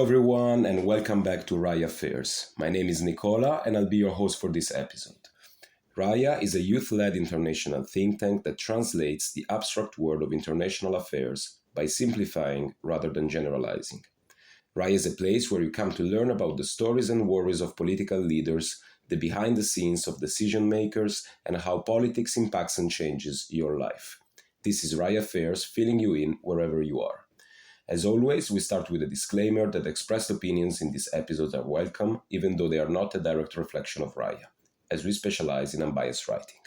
Hello everyone and welcome back to RAIA Affairs. My name is Nicola and I'll be your host for this episode. RAIA is a youth-led international think tank that translates the abstract world of international affairs by simplifying rather than generalizing. RAIA is a place where you come to learn about the stories and worries of political leaders, the behind the scenes of decision makers, and how politics impacts and changes your life. This is RAIA Affairs, filling you in wherever you are. As always, we start with a disclaimer that expressed opinions in this episode are welcome, even though they are not a direct reflection of RAIA, as we specialize in unbiased writing.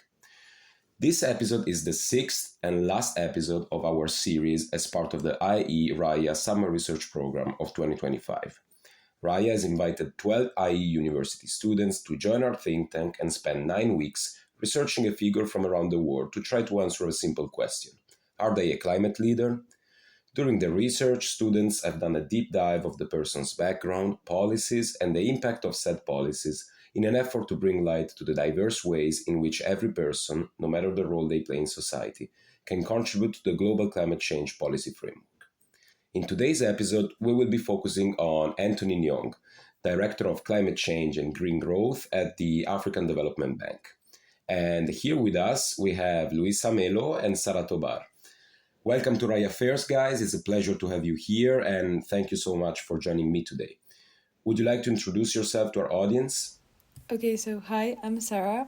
This episode is the sixth and last episode of our series as part of the IExRAIA Summer Research Program of 2025. RAIA has invited 12 IE university students to join our think tank and spend 9 weeks researching a figure from around the world to try to answer a simple question. Are they a climate leader? During the research, students have done a deep dive of the person's background, policies, and the impact of said policies in an effort to bring light to the diverse ways in which every person, no matter the role they play in society, can contribute to the global climate change policy framework. In today's episode, we will be focusing on Anthony Nyong, Director of Climate Change and Green Growth at the African Development Bank. And here with us, we have Luiza, Melo, and Sara Tobar. Welcome to RAIA Affairs, guys. It's a pleasure to have you here, and thank you so much for joining me today. Would you like to introduce yourself to our audience? Okay, so hi, I'm Sara.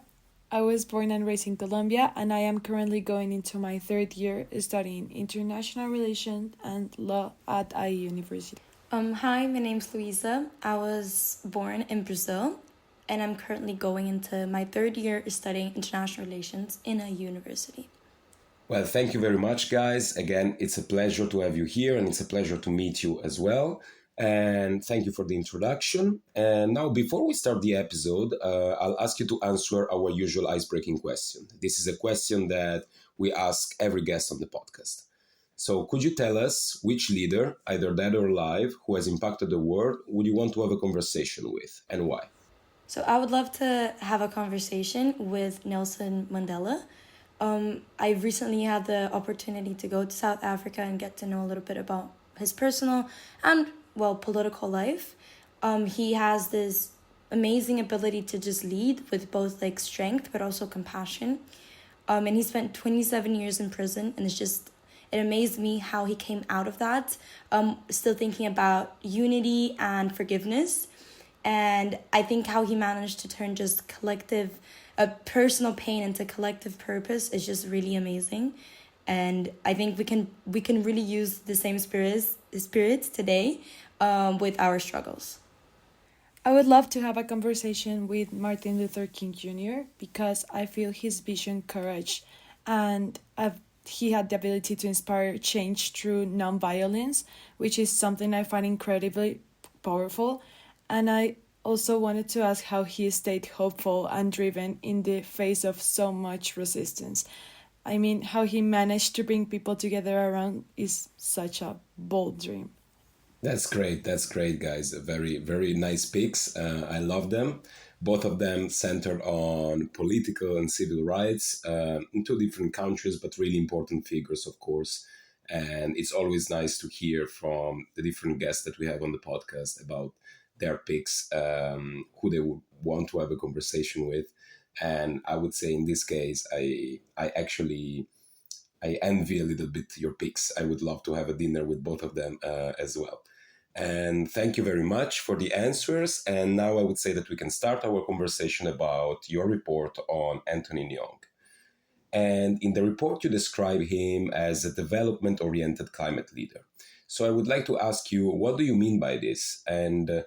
I was born and raised in Colombia, and I am currently going into my third year studying international relations and law at IE University. Hi, my name's Luiza. I was born in Brazil, and I'm currently going into my third year studying international relations in a university. Well, thank you very much, guys. Again, it's a pleasure to have you here, and it's a pleasure to meet you as well. And thank you for the introduction. And now, before we start the episode, I'll ask you to answer our usual ice-breaking question. This is a question that we ask every guest on the podcast. So could you tell us which leader, either dead or alive, who has impacted the world, would you want to have a conversation with, and why? So I would love to have a conversation with Nelson Mandela. I recently had the opportunity to go to South Africa and get to know a little bit about his personal and, political life. He has this amazing ability to just lead with both strength but also compassion. And he spent 27 years in prison, and it amazed me how he came out of that, still thinking about unity and forgiveness. And I think how he managed to turn just a personal pain into collective purpose is just really amazing. And I think we can really use the same spirits today with our struggles. I would love to have a conversation with Martin Luther King Jr. because I feel his vision, courage, and he had the ability to inspire change through nonviolence, which is something I find incredibly powerful. And I also wanted to ask how he stayed hopeful and driven in the face of so much resistance. I mean, how he managed to bring people together around is such a bold dream. That's great, guys. Very, very nice picks. I love them. Both of them centered on political and civil rights in two different countries, but really important figures, of course. And it's always nice to hear from the different guests that we have on the podcast about their picks, who they would want to have a conversation with. And I would say in this case, I envy a little bit your picks. I would love to have a dinner with both of them as well. And thank you very much for the answers. And now I would say that we can start our conversation about your report on Anthony Nyong. And in the report, you describe him as a development-oriented climate leader. So I would like to ask you, what do you mean by this? And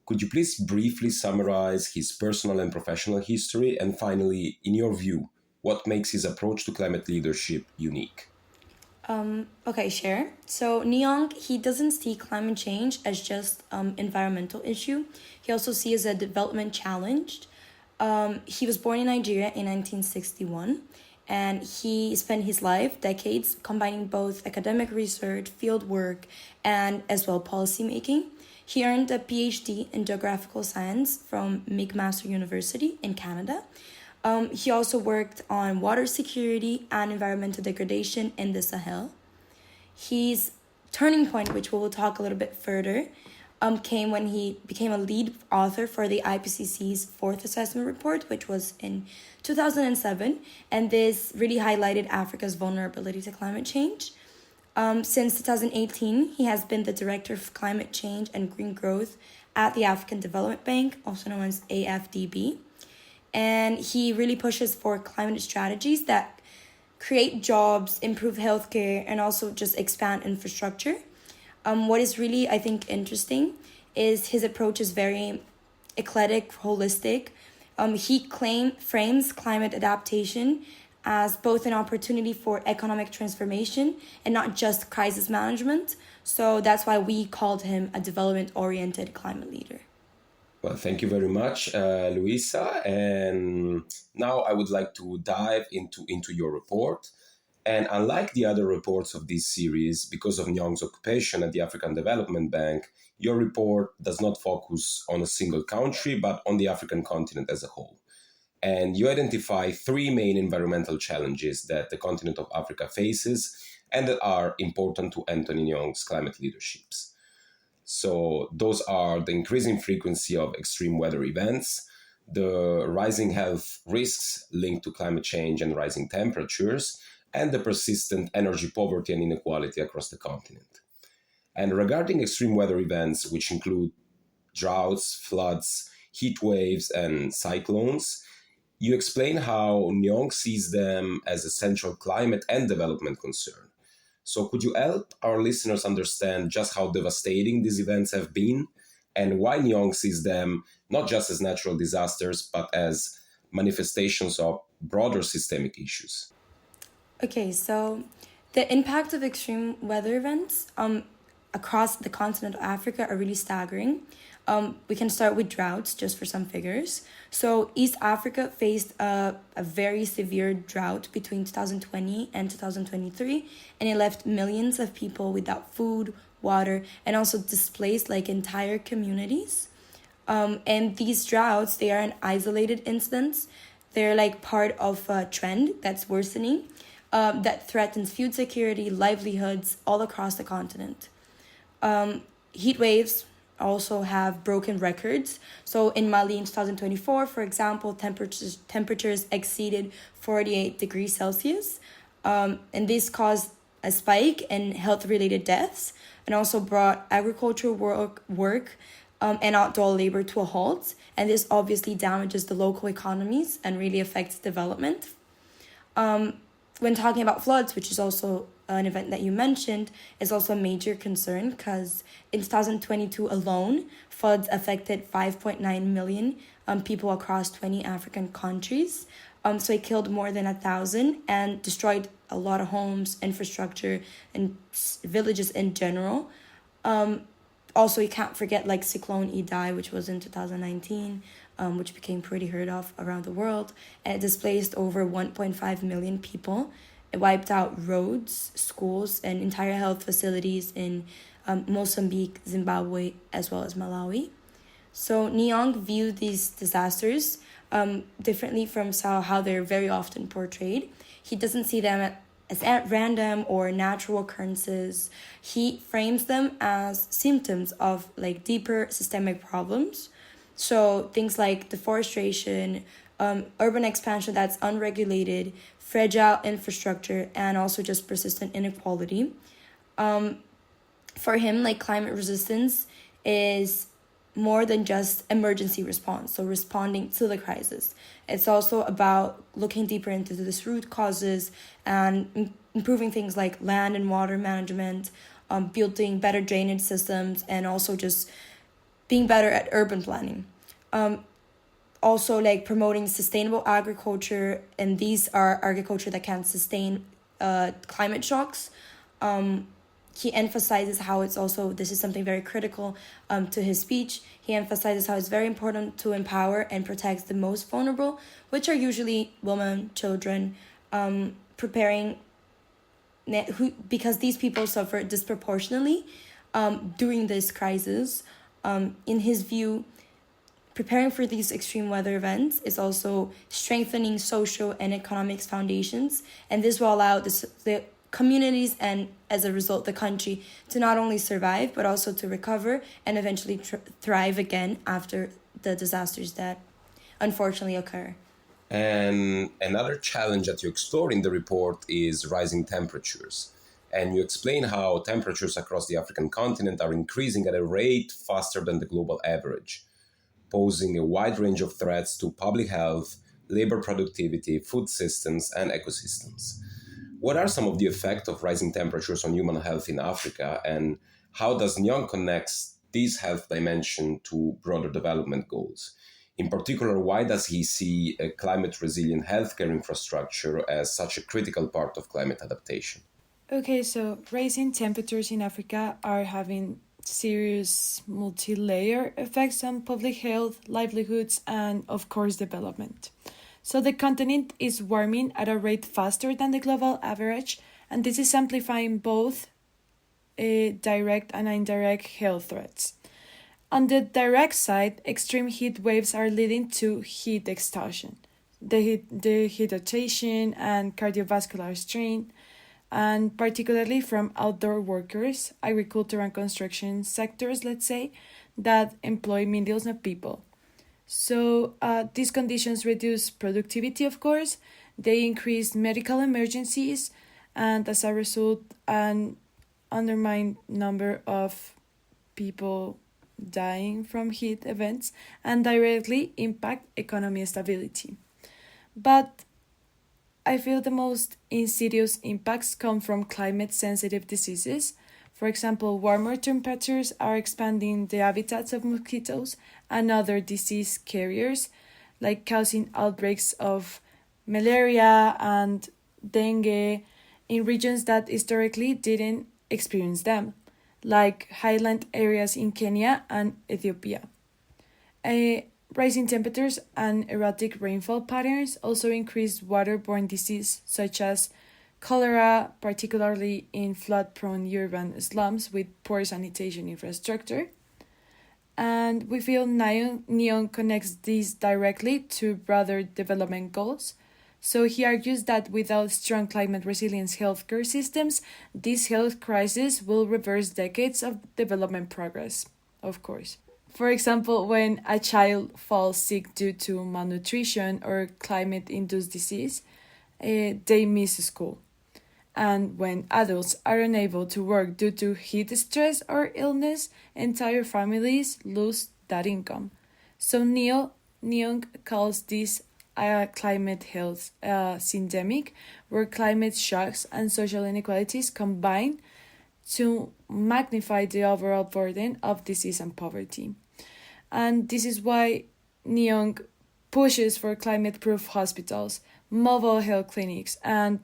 could you please briefly summarize his personal and professional history? And finally, in your view, what makes his approach to climate leadership unique? Okay, sure. So Nyong, he doesn't see climate change as just environmental issue. He also sees a development challenge. He was born in Nigeria in 1961. And he spent his decades, combining both academic research, field work, and as well policymaking. He earned a PhD in geographical science from McMaster University in Canada. He also worked on water security and environmental degradation in the Sahel. His turning point, which we will talk a little bit further, came when he became a lead author for the IPCC's fourth assessment report, which was in 2007. And this really highlighted Africa's vulnerability to climate change. Since 2018, he has been the Director of Climate Change and Green Growth at the African Development Bank, also known as AFDB. And he really pushes for climate strategies that create jobs, improve healthcare, and also just expand infrastructure. What is really, I think, interesting is his approach is very eclectic, holistic. He frames climate adaptation as both an opportunity for economic transformation and not just crisis management. So that's why we called him a development-oriented climate leader. Well, thank you very much, Luiza. And now I would like to dive into your report. And unlike the other reports of this series, because of Nyong's occupation at the African Development Bank, your report does not focus on a single country, but on the African continent as a whole. And you identify three main environmental challenges that the continent of Africa faces and that are important to Anthony Nyong's climate leaderships. So those are the increasing frequency of extreme weather events, the rising health risks linked to climate change and rising temperatures, and the persistent energy poverty and inequality across the continent. And regarding extreme weather events, which include droughts, floods, heat waves, and cyclones, you explain how Nyong sees them as a central climate and development concern. So could you help our listeners understand just how devastating these events have been and why Nyong sees them not just as natural disasters, but as manifestations of broader systemic issues? Okay, so the impact of extreme weather events across the continent of Africa are really staggering. We can start with droughts, just for some figures. So East Africa faced a very severe drought between 2020 and 2023, and it left millions of people without food, water, and also displaced like entire communities. And these droughts, they are an isolated instance. They're like part of a trend that's worsening, that threatens food security, livelihoods all across the continent. Heat waves also have broken records. So in Mali in 2024, for example, temperatures exceeded 48 degrees Celsius. And this caused a spike in health-related deaths and also brought agricultural work and outdoor labor to a halt. And this obviously damages the local economies and really affects development. When talking about floods, which is also an event that you mentioned, is also a major concern because in 2022 alone, floods affected 5.9 million people across 20 African countries. So it killed more than 1,000 and destroyed a lot of homes, infrastructure, and villages in general. Also, you can't forget like Cyclone Idai, which was in 2019, which became pretty heard of around the world. And it displaced over 1.5 million people. It wiped out roads, schools, and entire health facilities in Mozambique, Zimbabwe, as well as Malawi. So Nyong viewed these disasters differently from how they're very often portrayed. He doesn't see them as random or natural occurrences. He frames them as symptoms of like deeper systemic problems. So things like deforestation, urban expansion that's unregulated, fragile infrastructure, and also just persistent inequality. For him, like climate resistance is more than just emergency response, so responding to the crisis. It's also about looking deeper into this root causes and improving things like land and water management, building better drainage systems, and also just being better at urban planning. Also like promoting sustainable agriculture, and these are agriculture that can sustain climate shocks. He emphasizes how it's also, this is something very critical to his speech. He emphasizes how it's very important to empower and protect the most vulnerable, which are usually women, children, because these people suffer disproportionately during this crisis. In his view, preparing for these extreme weather events is also strengthening social and economic foundations, and this will allow the communities and, as a result, the country to not only survive but also to recover and eventually thrive again after the disasters that unfortunately occur. And another challenge that you explore in the report is rising temperatures. And you explain how temperatures across the African continent are increasing at a rate faster than the global average, posing a wide range of threats to public health, labor productivity, food systems, and ecosystems. What are some of the effects of rising temperatures on human health in Africa, and how does Nyong connect this health dimension to broader development goals? In particular, why does he see a climate-resilient healthcare infrastructure as such a critical part of climate adaptation? Okay, so rising temperatures in Africa are having serious multi-layer effects on public health, livelihoods, and of course development. So the continent is warming at a rate faster than the global average, and this is amplifying both direct and indirect health threats. On the direct side, extreme heat waves are leading to heat exhaustion, dehydration, and cardiovascular strain, and particularly from outdoor workers, agriculture and construction sectors, let's say, that employ millions of people. So these conditions reduce productivity, of course, they increase medical emergencies, and as a result, an undermined number of people dying from heat events and directly impact economy stability. But I feel the most insidious impacts come from climate-sensitive diseases. For example, warmer temperatures are expanding the habitats of mosquitoes and other disease carriers, like causing outbreaks of malaria and dengue in regions that historically didn't experience them, like highland areas in Kenya and Ethiopia. Rising temperatures and erratic rainfall patterns also increase waterborne disease such as cholera, particularly in flood-prone urban slums with poor sanitation infrastructure. And we feel Nyong connects these directly to broader development goals. So he argues that without strong climate resilience healthcare systems, this health crisis will reverse decades of development progress, of course. For example, when a child falls sick due to malnutrition or climate-induced disease, they miss school. And when adults are unable to work due to heat stress or illness, entire families lose that income. So Nyong calls this a climate health syndemic, where climate shocks and social inequalities combine to magnify the overall burden of disease and poverty. And this is why Nyong pushes for climate-proof hospitals, mobile health clinics, and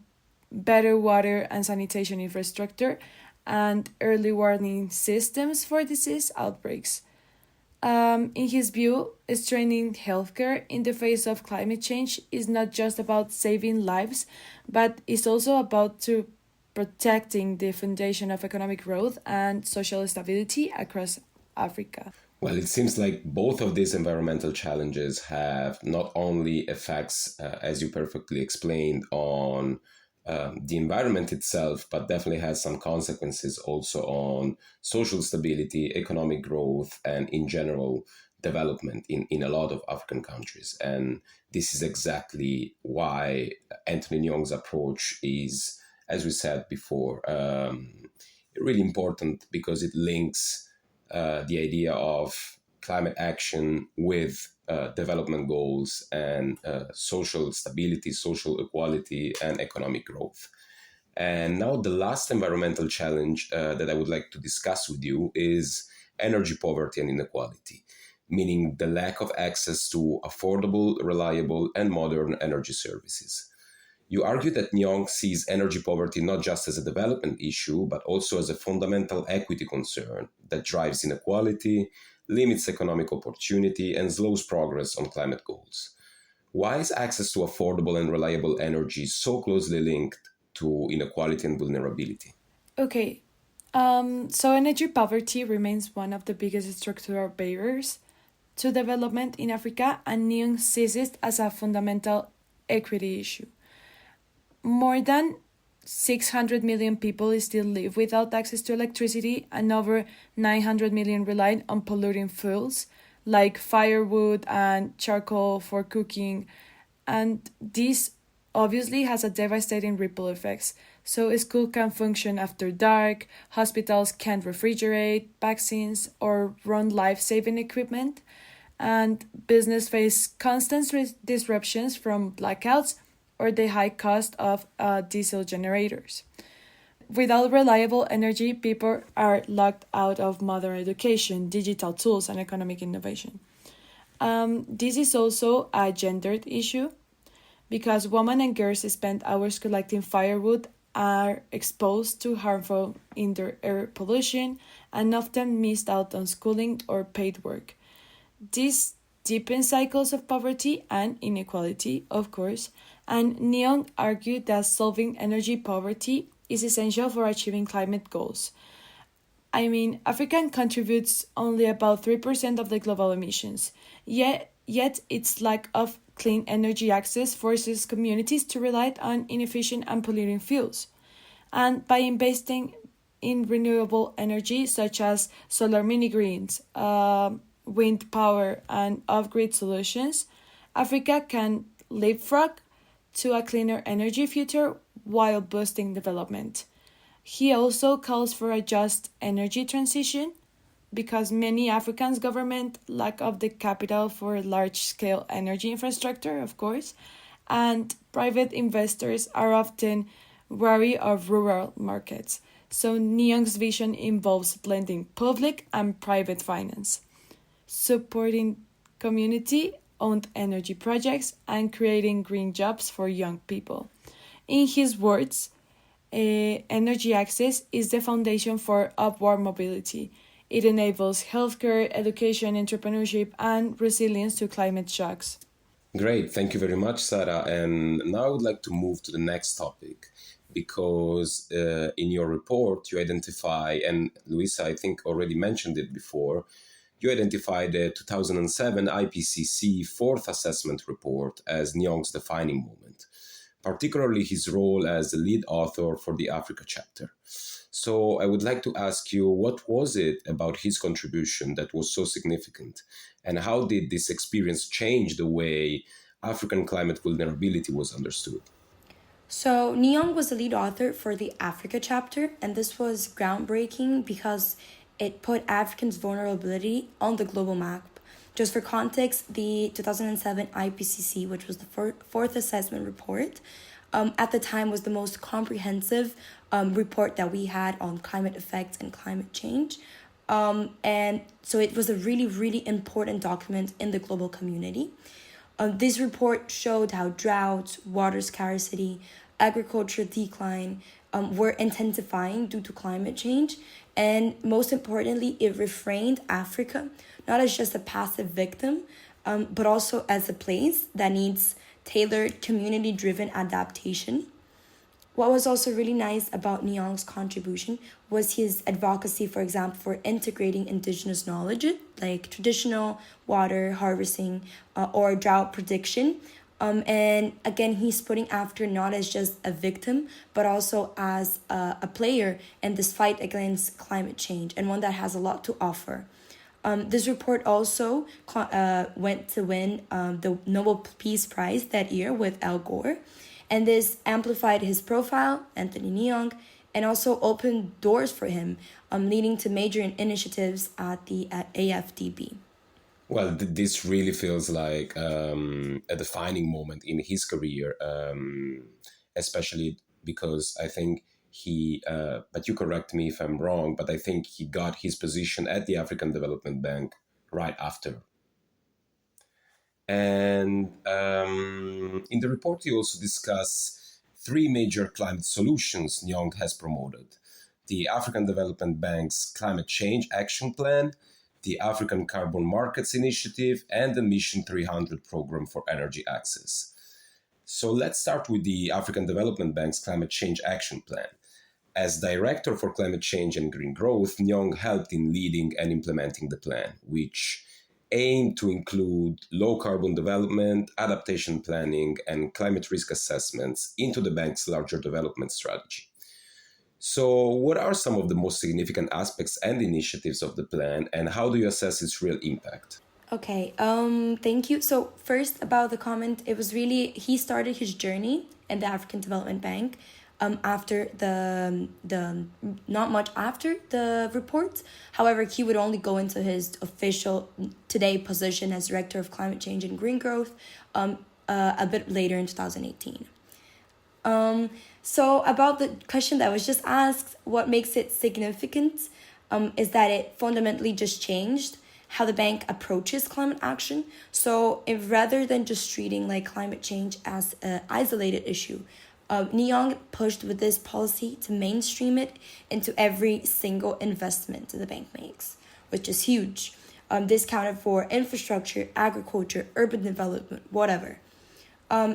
better water and sanitation infrastructure, and early warning systems for disease outbreaks. In his view, strengthening healthcare in the face of climate change is not just about saving lives, but is also about protecting the foundation of economic growth and social stability across Africa. Well, it seems like both of these environmental challenges have not only effects, as you perfectly explained, on the environment itself, but definitely has some consequences also on social stability, economic growth, and in general development in a lot of African countries. And this is exactly why Anthony Nyong's approach is, as we said before, really important, because it links the idea of climate action with development goals and social stability, social equality, and economic growth. And now the last environmental challenge that I would like to discuss with you is energy poverty and inequality, meaning the lack of access to affordable, reliable, and modern energy services. You argue that Nyong sees energy poverty not just as a development issue, but also as a fundamental equity concern that drives inequality, limits economic opportunity, and slows progress on climate goals. Why is access to affordable and reliable energy so closely linked to inequality and vulnerability? Okay, so energy poverty remains one of the biggest structural barriers to development in Africa, and Nyong sees it as a fundamental equity issue. More than 600 million people still live without access to electricity, and over 900 million rely on polluting fuels like firewood and charcoal for cooking. And this obviously has a devastating ripple effects. So a school can function after dark, hospitals can't refrigerate vaccines or run life-saving equipment, and business face constant disruptions from blackouts or the high cost of diesel generators. Without reliable energy, people are locked out of modern education, digital tools, and economic innovation. This is also a gendered issue because women and girls spend hours collecting firewood, are exposed to harmful indoor air pollution, and often missed out on schooling or paid work. This deepens cycles of poverty and inequality, of course, and Nyong argued that solving energy poverty is essential for achieving climate goals. I mean, Africa contributes only about 3% of the global emissions, yet its lack of clean energy access forces communities to rely on inefficient and polluting fuels. And by investing in renewable energy such as solar mini-grids, wind power, and off-grid solutions, Africa can leapfrog to a cleaner energy future while boosting development. He also calls for a just energy transition because many African governments lack of the capital for large-scale energy infrastructure, of course, and private investors are often wary of rural markets. So Nyong's vision involves blending public and private finance, supporting community-owned energy projects, and creating green jobs for young people. In his words, energy access is the foundation for upward mobility. It enables healthcare, education, entrepreneurship, and resilience to climate shocks. Great, thank you very much, Sara. And now I would like to move to the next topic because in your report you identify, and Luiza, I think, already mentioned it before, you identified the 2007 IPCC Fourth Assessment Report as Nyong's defining moment, particularly his role as the lead author for the Africa chapter. So I would like to ask you, what was it about his contribution that was so significant? And how did this experience change the way African climate vulnerability was understood? So, Nyong was the lead author for the Africa chapter, and this was groundbreaking because it put Africans' vulnerability on the global map. Just for context, the 2007 IPCC, which was the fourth assessment report, at the time was the most comprehensive report that we had on climate effects and climate change. And so it was a really, really important document in the global community. This report showed how droughts, water scarcity, agriculture decline were intensifying due to climate change. And most importantly, it reframed Africa not as just a passive victim, but also as a place that needs tailored, community-driven adaptation. What was also really nice about Nyong's contribution was his advocacy, for example, for integrating indigenous knowledge, like traditional water harvesting or drought prediction. And again, he's putting Africa not as just a victim, but also as a player in this fight against climate change, and one that has a lot to offer. This report also went to win the Nobel Peace Prize that year with Al Gore. And this amplified his profile, Anthony Nyong, and also opened doors for him, leading to major initiatives at AFDB. Well, this really feels like a defining moment in his career, especially because I think but you correct me if I'm wrong, but I think he got his position at the African Development Bank right after. And in the report, you also discuss three major climate solutions Nyong has promoted: the African Development Bank's Climate Change Action Plan, the African Carbon Markets Initiative, and the Mission 300 Program for Energy Access. So let's start with the African Development Bank's Climate Change Action Plan. As Director for Climate Change and Green Growth, Nyong helped in leading and implementing the plan, which aim to include low carbon development, adaptation planning, and climate risk assessments into the bank's larger development strategy. So, what are some of the most significant aspects and initiatives of the plan, and how do you assess its real impact? Okay, thank you. So first about the comment, it was really he started his journey in the African Development Bank after the not much after the report. However, he would only go into his official today position as Director of Climate Change and Green Growth a bit later in 2018. So about the question that was just asked, what makes it significant is that it fundamentally just changed how the bank approaches climate action. So if rather than just treating like climate change as an isolated issue, Nyong pushed with this policy to mainstream it into every single investment that the bank makes, which is huge. This counted for infrastructure, agriculture, urban development, whatever.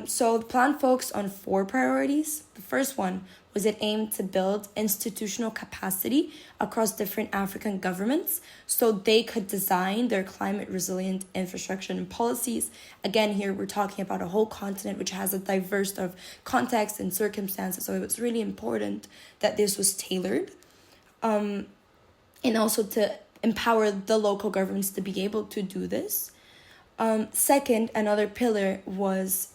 So the plan focused on 4 priorities. The first one was it aimed to build institutional capacity across different African governments so they could design their climate resilient infrastructure and policies. Again, here we're talking about a whole continent which has a diverse of context and circumstances. So it was really important that this was tailored. And also to empower the local governments to be able to do this. Second, another pillar was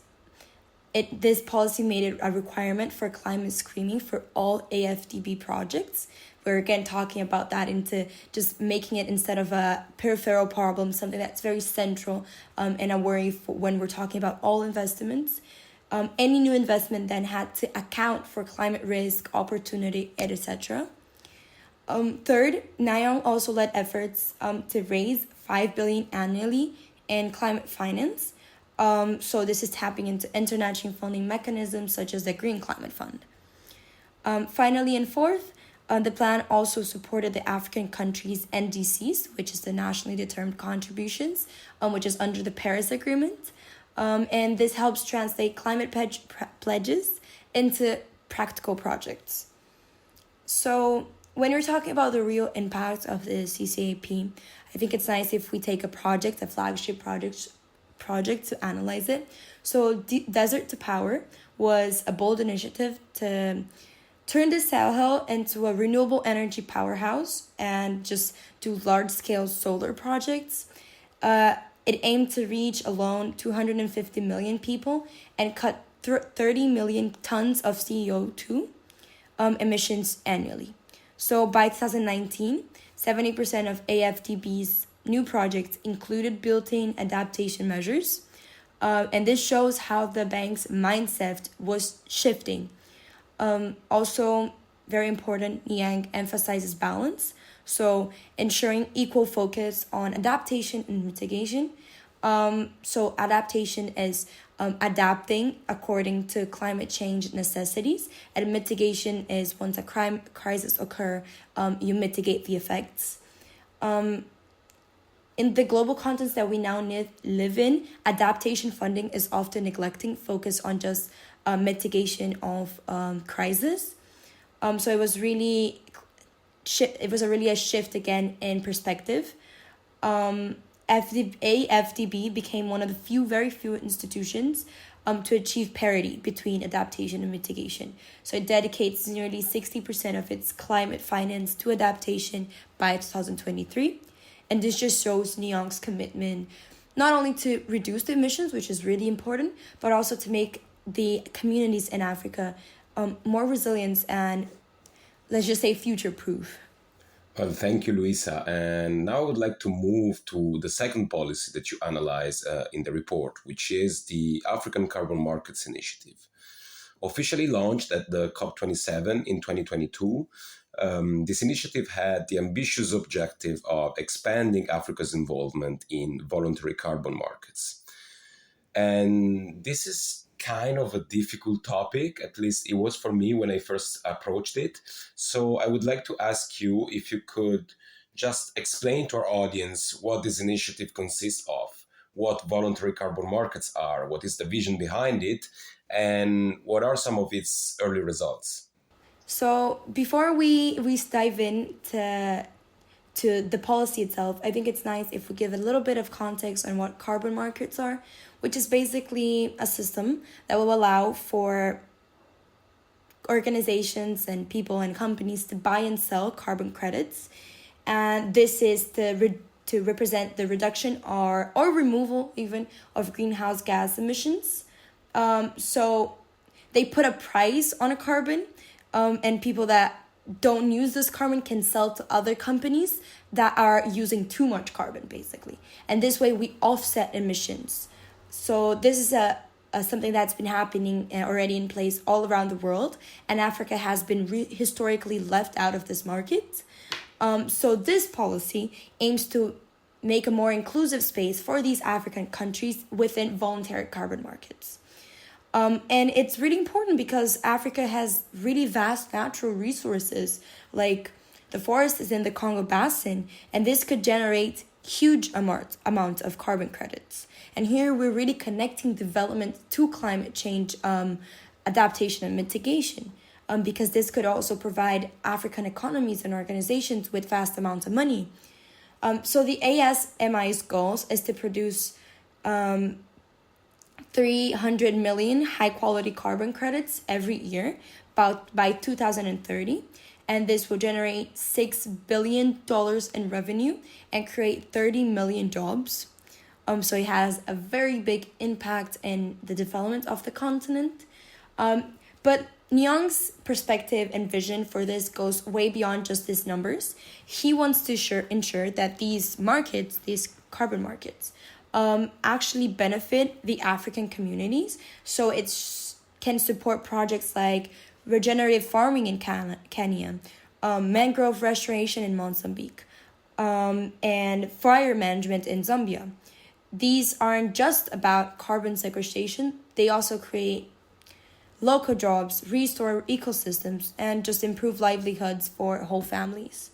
this policy made it a requirement for climate screening for all AFDB projects. We're again talking about that into just making it instead of a peripheral problem, something that's very central and a worry for when we're talking about all investments. Any new investment then had to account for climate risk, opportunity, etc. Third, Nyong also led efforts to raise $5 billion annually in climate finance. So this is tapping into international funding mechanisms such as the Green Climate Fund. Finally, and fourth, the plan also supported the African countries' NDCs, which is the nationally determined contributions, which is under the Paris Agreement. And this helps translate climate pledges into practical projects. So when we're talking about the real impact of the CCAP, I think it's nice if we take a flagship project to analyze it. So Desert to Power was a bold initiative to turn the Sahel into a renewable energy powerhouse and just do large-scale solar projects. It aimed to reach alone 250 million people and cut 30 million tons of CO2 emissions annually. So by 2019, 70% of AFDB's new projects included built-in adaptation measures. And this shows how the bank's mindset was shifting. Also, very important, Nyong emphasizes balance. So ensuring equal focus on adaptation and mitigation. So adaptation is adapting according to climate change necessities, and mitigation is once a crisis occur, you mitigate the effects. In the global context that we now live in, adaptation funding is often neglecting focus on just mitigation of crisis. So it was really a shift again in perspective. FDB became one of the very few institutions to achieve parity between adaptation and mitigation. So it dedicates nearly 60% of its climate finance to adaptation by 2023. And this just shows Nyong's commitment not only to reduce the emissions, which is really important, but also to make the communities in Africa more resilient and, let's just say, future-proof. Well, thank you, Luiza. And now I would like to move to the second policy that you analyze in the report, which is the African Carbon Markets Initiative. Officially launched at the COP27 in 2022, this initiative had the ambitious objective of expanding Africa's involvement in voluntary carbon markets. And this is kind of a difficult topic, at least it was for me when I first approached it. So I would like to ask you if you could just explain to our audience what this initiative consists of, what voluntary carbon markets are, what is the vision behind it, and what are some of its early results. So before we dive in to the policy itself, I think it's nice if we give a little bit of context on what carbon markets are, which is basically a system that will allow for organizations and people and companies to buy and sell carbon credits. And this is to represent the reduction or removal even of greenhouse gas emissions. So they put a price on a carbon, and people that don't use this carbon can sell to other companies that are using too much carbon, basically. And this way we offset emissions. So this is something that's been happening already in place all around the world, and Africa has been historically left out of this market. So this policy aims to make a more inclusive space for these African countries within voluntary carbon markets. And it's really important because Africa has really vast natural resources, like the forest is in the Congo Basin, and this could generate huge amount of carbon credits. And here we're really connecting development to climate change adaptation and mitigation, because this could also provide African economies and organizations with vast amounts of money. So the ASMI's goals is to produce 300 million high-quality carbon credits every year by 2030. And this will generate $6 billion in revenue and create 30 million jobs. So it has a very big impact in the development of the continent. But Nyong's perspective and vision for this goes way beyond just these numbers. He wants to ensure that these markets, these carbon markets, actually benefit the African communities. So it can support projects like regenerative farming in Kenya, mangrove restoration in Mozambique, and fire management in Zambia. These aren't just about carbon sequestration, they also create local jobs, restore ecosystems, and just improve livelihoods for whole families.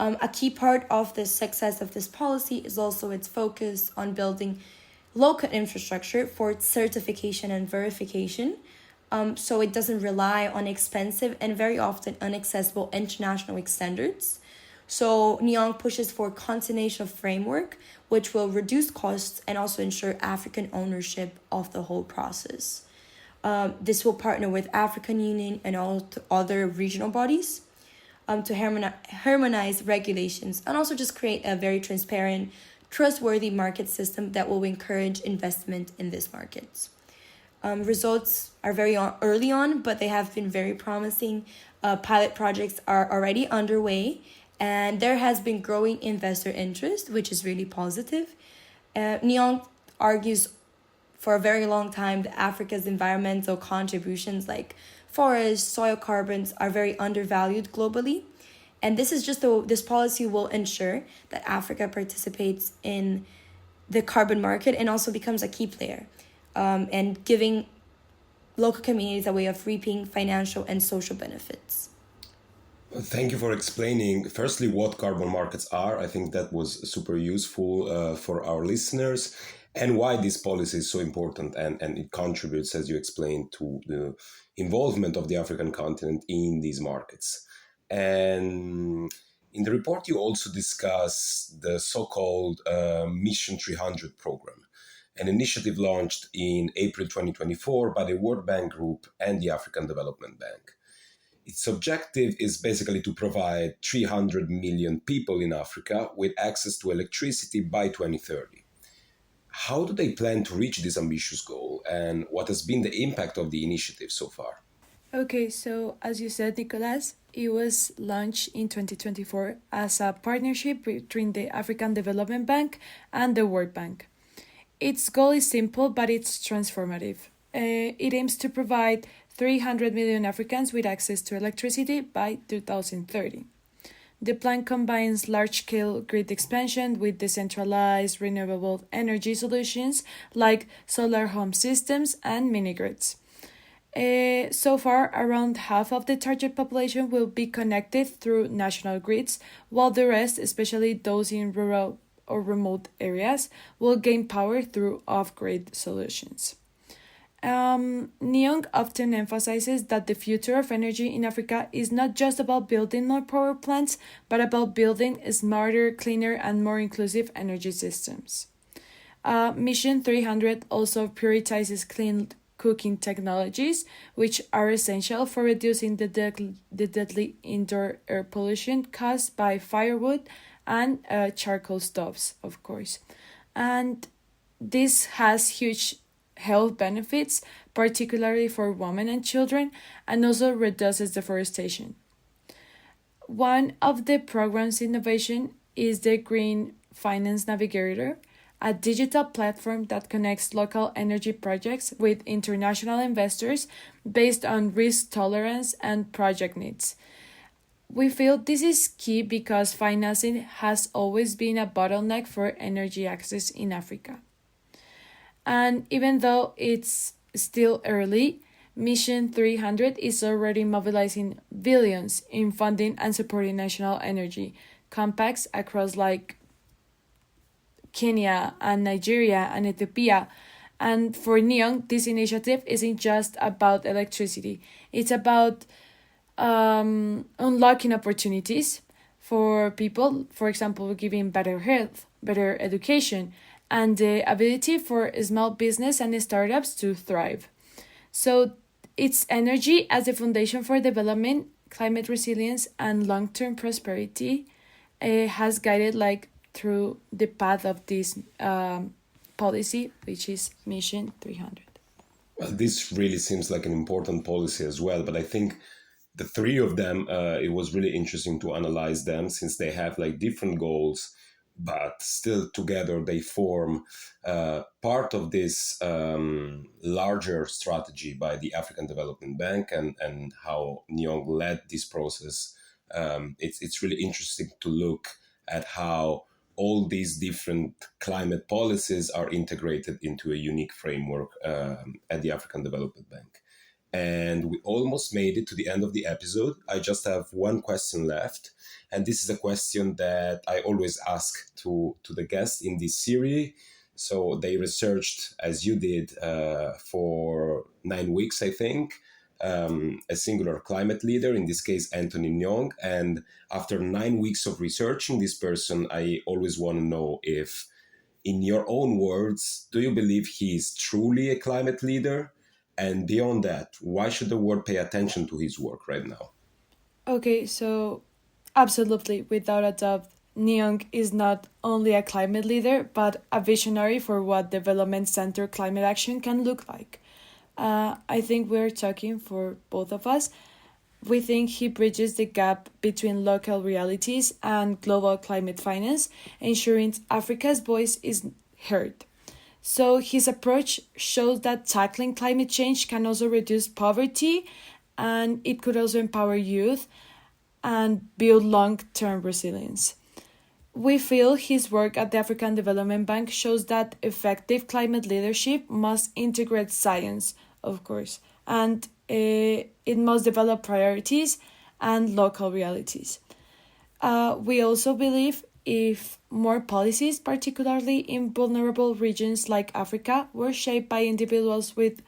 A key part of the success of this policy is also its focus on building local infrastructure for its certification and verification, so it doesn't rely on expensive and very often inaccessible international standards. So Nyong pushes for a continental framework, which will reduce costs and also ensure African ownership of the whole process. This will partner with African Union and all other regional bodies to harmonize regulations and also just create a very transparent, trustworthy market system that will encourage investment in these markets. Results are very early on, but they have been very promising. Pilot projects are already underway, and there has been growing investor interest, which is really positive. Nyong argues for a very long time that Africa's environmental contributions like forests, soil carbons are very undervalued globally. And this is this policy will ensure that Africa participates in the carbon market and also becomes a key player, and giving local communities a way of reaping financial and social benefits. Thank you for explaining, firstly, what carbon markets are. I think that was super useful for our listeners, and why this policy is so important, and it contributes, as you explained, to the involvement of the African continent in these markets. And in the report, you also discuss the so-called Mission 300 program, an initiative launched in April 2024 by the World Bank Group and the African Development Bank. Its objective is basically to provide 300 million people in Africa with access to electricity by 2030. How do they plan to reach this ambitious goal, and what has been the impact of the initiative so far? Okay, so as you said, Nicolas, it was launched in 2024 as a partnership between the African Development Bank and the World Bank. Its goal is simple, but it's transformative. It aims to provide 300 million Africans with access to electricity by 2030. The plan combines large-scale grid expansion with decentralized renewable energy solutions like solar home systems and mini-grids. So far, around half of the target population will be connected through national grids, while the rest, especially those in rural or remote areas, will gain power through off-grid solutions. Nyong often emphasizes that the future of energy in Africa is not just about building more power plants, but about building smarter, cleaner, and more inclusive energy systems. Mission 300 also prioritizes clean cooking technologies, which are essential for reducing the deadly indoor air pollution caused by firewood and charcoal stoves, of course. And this has huge health benefits, particularly for women and children, and also reduces deforestation. One of the program's innovation is the Green Finance Navigator, a digital platform that connects local energy projects with international investors based on risk tolerance and project needs. We feel this is key because financing has always been a bottleneck for energy access in Africa. And even though it's still early, Mission 300 is already mobilizing billions in funding and supporting national energy compacts across like Kenya and Nigeria and Ethiopia. And for Nyong, this initiative isn't just about electricity. It's about unlocking opportunities for people, for example, giving better health, better education, and the ability for small business and startups to thrive. So it's energy as a foundation for development, climate resilience, and long-term prosperity has guided like through the path of this policy, which is Mission 300. Well, this really seems like an important policy as well, but I think the three of them, it was really interesting to analyze them since they have like different goals, but still together they form part of this larger strategy by the African Development Bank and how Nyong led this process. It's really interesting to look at how all these different climate policies are integrated into a unique framework at the African Development Bank. And we almost made it to the end of the episode. I just have one question left. And this is a question that I always ask to the guests in this series. So they researched, as you did, for 9 weeks, I think, a singular climate leader, in this case, Anthony Nyong. And after 9 weeks of researching this person, I always want to know if, in your own words, do you believe he is truly a climate leader? And beyond that, why should the world pay attention to his work right now? Okay, so absolutely, without a doubt, Nyong is not only a climate leader, but a visionary for what development center climate action can look like. I think we're talking for both of us. We think he bridges the gap between local realities and global climate finance, ensuring Africa's voice is heard. So his approach shows that tackling climate change can also reduce poverty, and it could also empower youth and build long-term resilience. We feel his work at the African Development Bank shows that effective climate leadership must integrate science, of course, and it must develop priorities and local realities. We also believe if more policies, particularly in vulnerable regions like Africa, were shaped by individuals with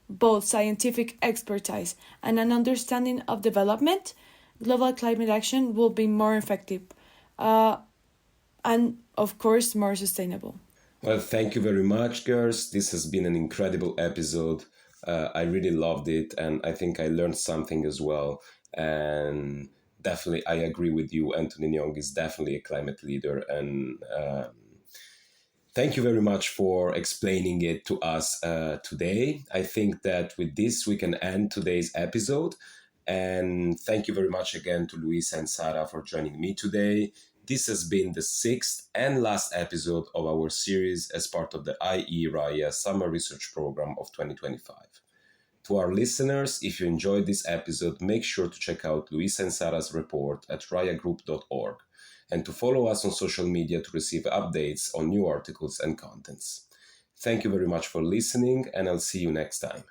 both scientific expertise and an understanding of development, global climate action will be more effective and, of course, more sustainable. Well, thank you very much, girls. This has been an incredible episode. I really loved it, and I think I learned something as well. And definitely, I agree with you. Anthony Nyong is definitely a climate leader, and thank you very much for explaining it to us today. I think that with this, we can end today's episode. And thank you very much again to Luiza and Sara for joining me today. This has been the 6th and last episode of our series as part of the IExRAIA Summer Research Program of 2025. To our listeners, if you enjoyed this episode, make sure to check out Luiza and Sara's report at raiagroup.org and to follow us on social media to receive updates on new articles and contents. Thank you very much for listening, and I'll see you next time.